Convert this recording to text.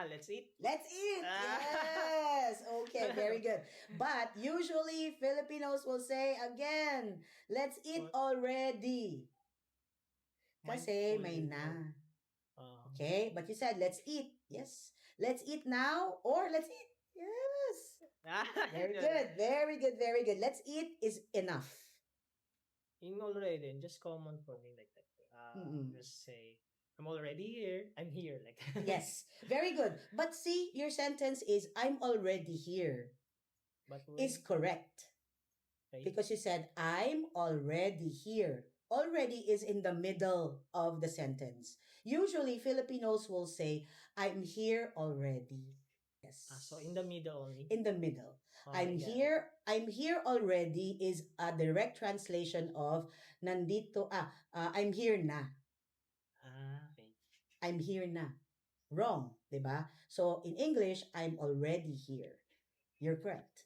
Let's eat. Let's eat! Ah. Yes! Okay, very good. But usually, Filipinos will say again, let's eat What? already. Kasi may Mindful. na. Uh, Okay? But you said, let's eat. Yes. Let's eat now or let's eat. Yes. Very good. Very good. Very good. Let's eat is enough. In already, just common for me like that. Mm-mm. Just say, I'm already here. I'm here. Like Yes. Very good. But see, your sentence is, I'm already here. But Is when, correct. right? Because you said, I'm already here. Already is in the middle of the sentence. Usually, Filipinos will say, I'm here already. Yes. So in the middle only. In the middle. I got I'm here already is a direct translation of nandito, I'm here na. Okay. I'm here na. Wrong, diba? So in English, I'm already here. You're correct.